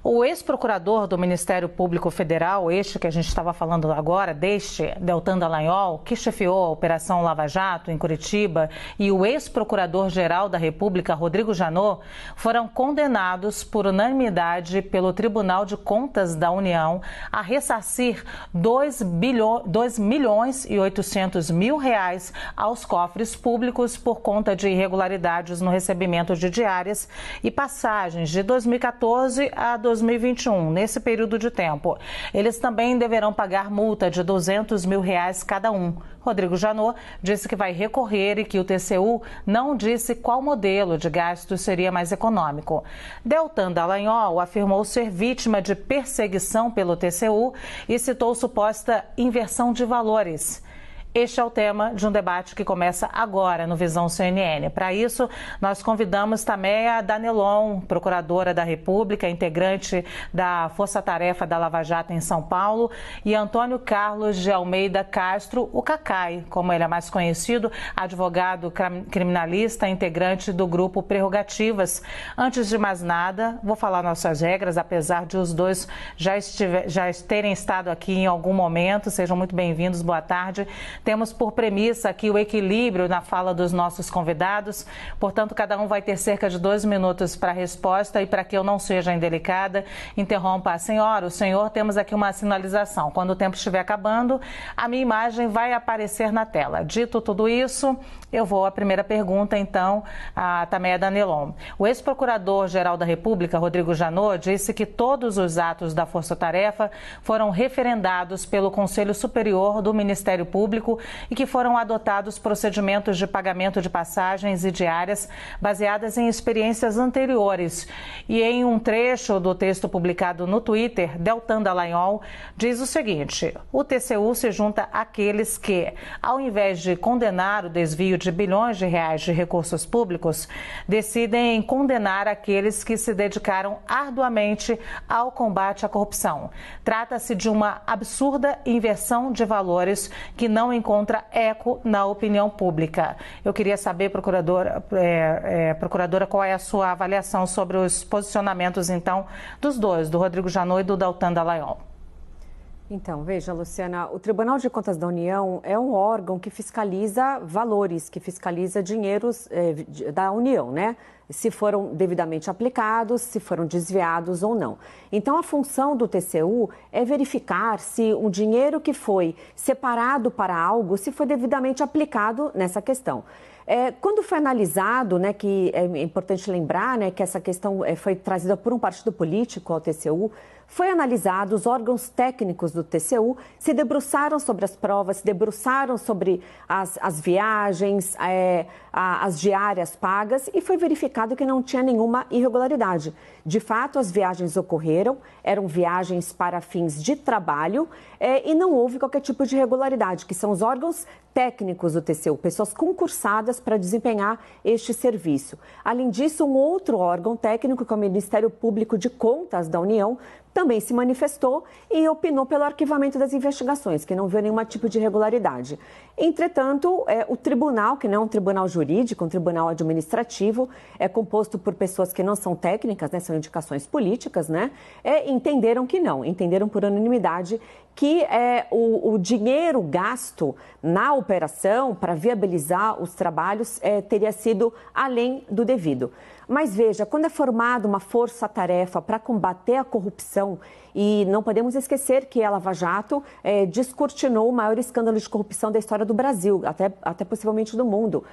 O ex-procurador do Ministério Público Federal, este que a gente estava falando agora, Deltan Dallagnol, que chefiou a Operação Lava Jato em Curitiba, e o ex-procurador-geral da República, Rodrigo Janot, foram condenados por unanimidade pelo Tribunal de Contas da União a ressarcir 2.800.000 reais aos cofres públicos por conta de irregularidades no recebimento de diárias e passagens de 2014 a 2021, nesse período de tempo. Eles também deverão pagar multa de R$200 mil cada um. Rodrigo Janot disse que vai recorrer e que o TCU não disse qual modelo de gasto seria mais econômico. Deltan Dallagnol afirmou ser vítima de perseguição pelo TCU e citou suposta inversão de valores. Este é o tema de um debate que começa agora no Visão CNN. Para isso, nós convidamos Tameia Danelon, procuradora da República, integrante da Força Tarefa da Lava Jato em São Paulo, e Antônio Carlos de Almeida Castro, o Cacai, como ele é mais conhecido, advogado criminalista, integrante do grupo Prerrogativas. Antes de mais nada, vou falar nossas regras, apesar de os dois já terem estado aqui em algum momento. Sejam muito bem-vindos, boa tarde. Temos por premissa aqui o equilíbrio na fala dos nossos convidados, portanto, cada um vai ter cerca de 2 minutos para a resposta e para que eu não seja indelicada, interrompa a senhora, o senhor, temos aqui uma sinalização. Quando o tempo estiver acabando, a minha imagem vai aparecer na tela. Dito tudo isso, eu vou à primeira pergunta, então, a Tameia Danelon. O ex-procurador-geral da República, Rodrigo Janot, disse que todos os atos da Força Tarefa foram referendados pelo Conselho Superior do Ministério Público e que foram adotados procedimentos de pagamento de passagens e diárias baseadas em experiências anteriores. E em um trecho do texto publicado no Twitter, Deltan Dallagnol diz o seguinte: o TCU se junta àqueles que, ao invés de condenar o desvio de bilhões de reais de recursos públicos, decidem condenar aqueles que se dedicaram arduamente ao combate à corrupção. Trata-se de uma absurda inversão de valores que não encontra eco na opinião pública. Eu queria saber, procuradora, qual é a sua avaliação sobre os posicionamentos, então, dos dois, do Rodrigo Janot e do Deltan Dallagnol. Então, veja, Luciana, o Tribunal de Contas da União é um órgão que fiscaliza valores, que fiscaliza dinheiros da União, né? Se foram devidamente aplicados, se foram desviados ou não. Então, a função do TCU é verificar se um dinheiro que foi separado para algo, se foi devidamente aplicado nessa questão. Quando foi analisado, né, que é importante lembrar, né, que essa questão foi trazida por um partido político ao TCU, foi analisado, os órgãos técnicos do TCU se debruçaram sobre as provas, se debruçaram sobre as viagens, as diárias pagas e foi verificado que não tinha nenhuma irregularidade. De fato, as viagens ocorreram, eram viagens para fins de trabalho e não houve qualquer tipo de irregularidade, que são os órgãos técnicos do TCU, pessoas concursadas para desempenhar este serviço. Além disso, um outro órgão técnico, que é o Ministério Público de Contas da União, também se manifestou e opinou pelo arquivamento das investigações, que não viu nenhum tipo de irregularidade. Entretanto, o tribunal, que não é um tribunal jurídico, um tribunal administrativo, é composto por pessoas que não são técnicas, né, são indicações políticas, né, entenderam que não, entenderam por unanimidade que o dinheiro gasto na operação para viabilizar os trabalhos teria sido além do devido. Mas veja, quando é formada uma força-tarefa para combater a corrupção, e não podemos esquecer que a Lava Jato descortinou o maior escândalo de corrupção da história do Brasil, até possivelmente do mundo.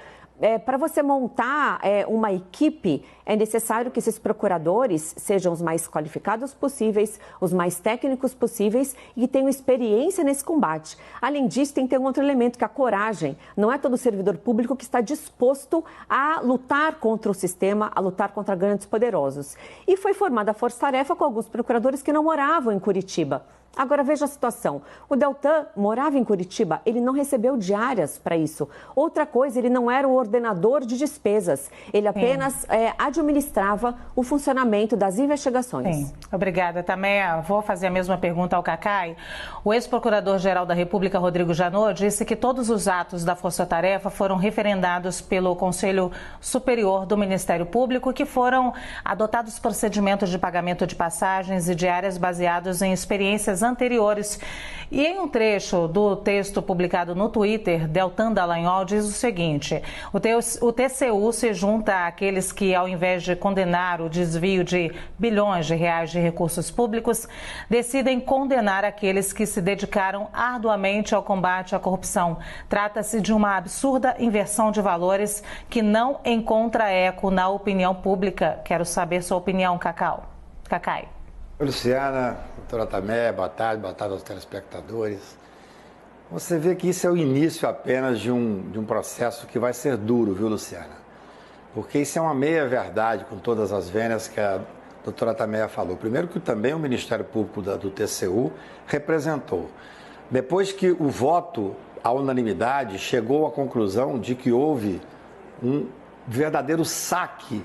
Para você montar uma equipe, é necessário que esses procuradores sejam os mais qualificados possíveis, os mais técnicos possíveis e tenham experiência nesse combate. Além disso, tem que ter um outro elemento, que é a coragem. Não é todo servidor público que está disposto a lutar contra o sistema, a lutar contra grandes poderosos. E foi formada a Força Tarefa com alguns procuradores que não moravam em Curitiba. Agora veja a situação. O Deltan morava em Curitiba, ele não recebeu diárias para isso. Outra coisa, ele não era o ordenador de despesas, ele apenas administrava o funcionamento das investigações. Sim. Obrigada, Tameia. Vou fazer a mesma pergunta ao Cacai. O ex-procurador-geral da República, Rodrigo Janot, disse que todos os atos da Força Tarefa foram referendados pelo Conselho Superior do Ministério Público e que foram adotados procedimentos de pagamento de passagens e diárias baseados em experiências anteriores. E em um trecho do texto publicado no Twitter, Deltan Dallagnol diz o seguinte: o TCU se junta àqueles que, ao invés de condenar o desvio de bilhões de reais de recursos públicos, decidem condenar aqueles que se dedicaram arduamente ao combate à corrupção. Trata-se de uma absurda inversão de valores que não encontra eco na opinião pública. Quero saber sua opinião, Cacai. Luciana, doutora Tameia, boa tarde aos telespectadores. Você vê que isso é o início apenas de um processo que vai ser duro, viu, Luciana? Porque isso é uma meia-verdade com todas as vênias que a doutora Tameia falou. Primeiro que também o Ministério Público do TCU representou. Depois que o voto, à unanimidade, chegou à conclusão de que houve um verdadeiro saque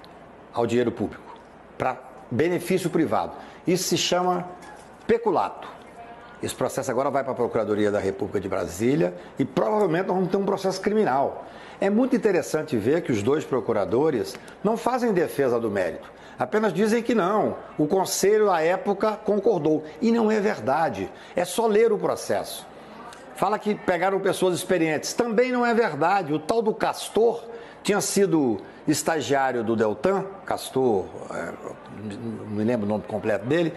ao dinheiro público para benefício privado. Isso se chama peculato. Esse processo agora vai para a Procuradoria da República de Brasília e provavelmente nós vamos ter um processo criminal. É muito interessante ver que os dois procuradores não fazem defesa do mérito, apenas dizem que não. O Conselho, à época, concordou. E não é verdade. É só ler o processo. Fala que pegaram pessoas experientes. Também não é verdade. O tal do Castor tinha sido estagiário do Deltan, Castor, não me lembro o nome completo dele,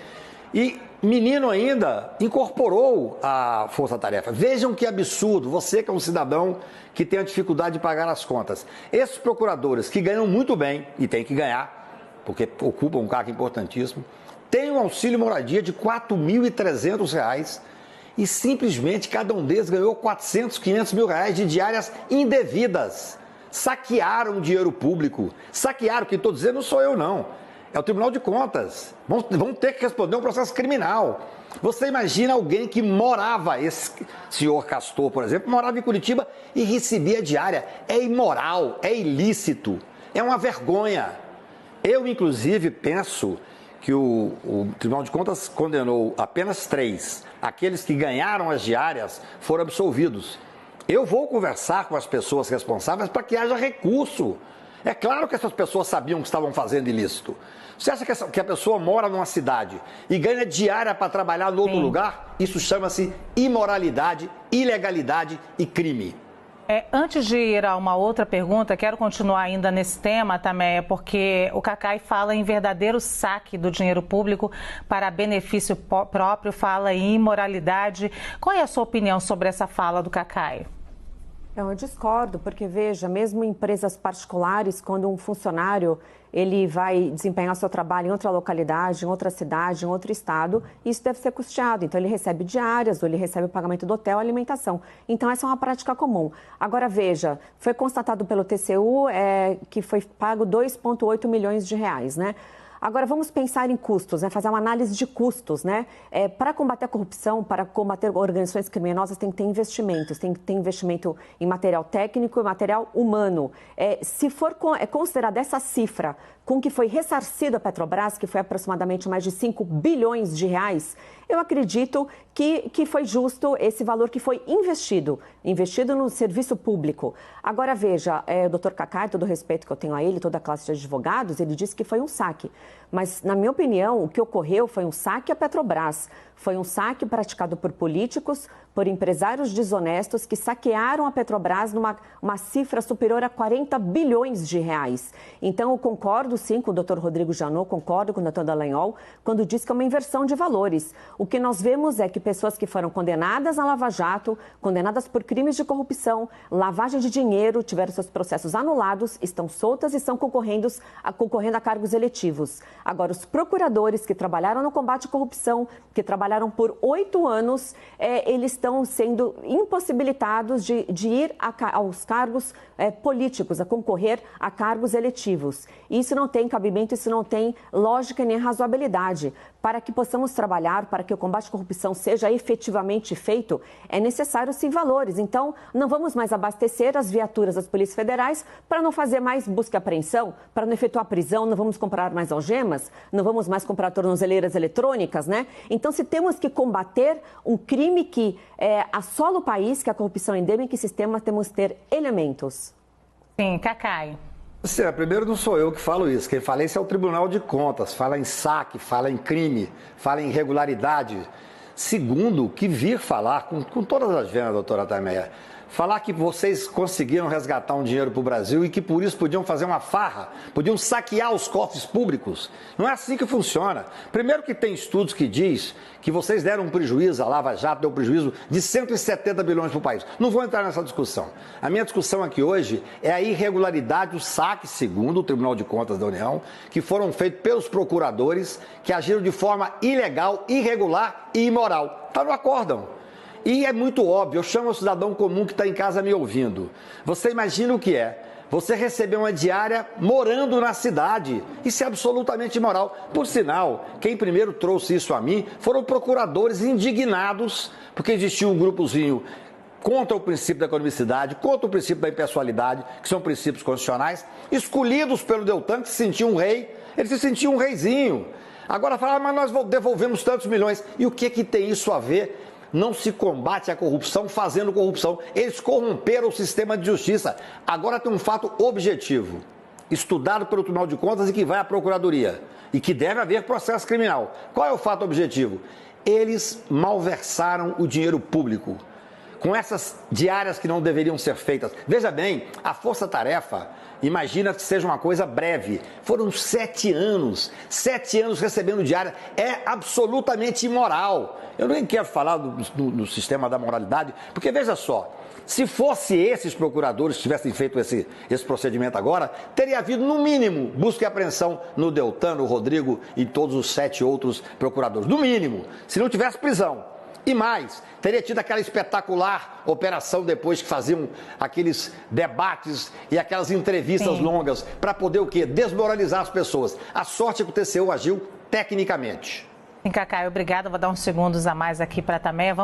e menino ainda incorporou a Força Tarefa. Vejam que absurdo, você que é um cidadão que tem a dificuldade de pagar as contas. Esses procuradores que ganham muito bem, e tem que ganhar, porque ocupam um cargo importantíssimo, têm um auxílio moradia de R$ 4.300 e simplesmente cada um deles ganhou 400, 500 mil reais de diárias indevidas. Saquearam dinheiro público. Saquearam, quem estou dizendo não sou eu, não. É o Tribunal de Contas. Vão ter que responder um processo criminal. Você imagina alguém que morava, esse senhor Castor, por exemplo, morava em Curitiba e recebia diária. É imoral, é ilícito, é uma vergonha. Eu, inclusive, penso que o Tribunal de Contas condenou apenas 3. Aqueles que ganharam as diárias foram absolvidos. Eu vou conversar com as pessoas responsáveis para que haja recurso. É claro que essas pessoas sabiam que estavam fazendo ilícito. Você acha que a pessoa mora numa cidade e ganha diária para trabalhar em outro lugar? Isso chama-se imoralidade, ilegalidade e crime. Antes de ir a uma outra pergunta, quero continuar ainda nesse tema, Tameia, porque o Cacai fala em verdadeiro saque do dinheiro público para benefício próprio, fala em imoralidade. Qual é a sua opinião sobre essa fala do Cacai? Eu discordo, porque veja, mesmo em empresas particulares, quando um funcionário ele vai desempenhar seu trabalho em outra localidade, em outra cidade, em outro estado, isso deve ser custeado. Então, ele recebe diárias, ou ele recebe o pagamento do hotel, alimentação. Então, essa é uma prática comum. Agora, veja, foi constatado pelo TCU que foi pago 2,8 milhões de reais, né? Agora, vamos pensar em custos, né? Fazer uma análise de custos, né? Para combater a corrupção, para combater organizações criminosas, tem que ter investimentos. Tem que ter investimento em material técnico e material humano. Se for considerada essa cifra com que foi ressarcida a Petrobras, que foi aproximadamente mais de 5 bilhões de reais, eu acredito que foi justo esse valor que foi investido no serviço público. Agora, veja, o doutor Cacai, todo o respeito que eu tenho a ele, toda a classe de advogados, ele disse que foi um saque. Mas, na minha opinião, o que ocorreu foi um saque à Petrobras. Foi um saque praticado por políticos, por empresários desonestos que saquearam a Petrobras numa cifra superior a 40 bilhões de reais. Então, eu concordo sim com o doutor Rodrigo Janot, concordo com o doutor Dallagnol, quando diz que é uma inversão de valores. O que nós vemos é que pessoas que foram condenadas na Lava Jato, condenadas por crimes de corrupção, lavagem de dinheiro, tiveram seus processos anulados, estão soltas e estão concorrendo a cargos eletivos. Agora, os procuradores que trabalharam no combate à corrupção, que trabalharam trabalharam por 8 anos, eles estão sendo impossibilitados de ir aos cargos políticos, a concorrer a cargos eletivos. Isso não tem cabimento, isso não tem lógica nem razoabilidade. Para que possamos trabalhar, para que o combate à corrupção seja efetivamente feito, é necessário sim valores. Então, não vamos mais abastecer as viaturas das polícias federais para não fazer mais busca e apreensão, para não efetuar prisão, não vamos comprar mais algemas, não vamos mais comprar tornozeleiras eletrônicas, né? Então, se temos que combater um crime que assola o país, que é a corrupção endêmica e sistema, temos que ter elementos. Sim, Cacai. Primeiro, não sou eu que falo isso. Quem fala isso é o Tribunal de Contas. Fala em saque, fala em crime, fala em irregularidade. Segundo, que vir falar, com todas as vendas, doutora Tameia, falar que vocês conseguiram resgatar um dinheiro para o Brasil e que por isso podiam fazer uma farra, podiam saquear os cofres públicos. Não é assim que funciona. Primeiro que tem estudos que diz que vocês deram um prejuízo, a Lava Jato deu um prejuízo de 170 bilhões para o país. Não vou entrar nessa discussão. A minha discussão aqui hoje é a irregularidade, o saque, segundo o Tribunal de Contas da União, que foram feitos pelos procuradores que agiram de forma ilegal, irregular e imoral. Está no acórdão. E é muito óbvio, eu chamo o cidadão comum que está em casa me ouvindo. Você imagina o que é? Você receber uma diária morando na cidade. Isso é absolutamente imoral. Por sinal, quem primeiro trouxe isso a mim foram procuradores indignados, porque existia um grupozinho contra o princípio da economicidade, contra o princípio da impessoalidade, que são princípios constitucionais, escolhidos pelo Deltan, que se sentia um rei, ele se sentia um reizinho. Agora fala, mas nós devolvemos tantos milhões. E o que tem isso a ver? Não se combate a corrupção fazendo corrupção. Eles corromperam o sistema de justiça. Agora tem um fato objetivo, estudado pelo Tribunal de Contas e que vai à Procuradoria. E que deve haver processo criminal. Qual é o fato objetivo? Eles malversaram o dinheiro público com essas diárias que não deveriam ser feitas. Veja bem, a força-tarefa, imagina que seja uma coisa breve. Foram 7 anos. 7 anos recebendo diária. É absolutamente imoral. Eu nem quero falar do sistema da moralidade, porque veja só, se fosse esses procuradores que tivessem feito esse procedimento agora, teria havido, no mínimo, busca e apreensão no Deltan, no Rodrigo e todos os 7 outros procuradores. No mínimo, se não tivesse prisão. E mais, teria tido aquela espetacular operação depois que faziam aqueles debates e aquelas entrevistas longas para poder o quê? Desmoralizar as pessoas. A sorte é que o TCU agiu tecnicamente. Sim, Cacai, obrigada. Vou dar uns segundos a mais aqui para a Tameia.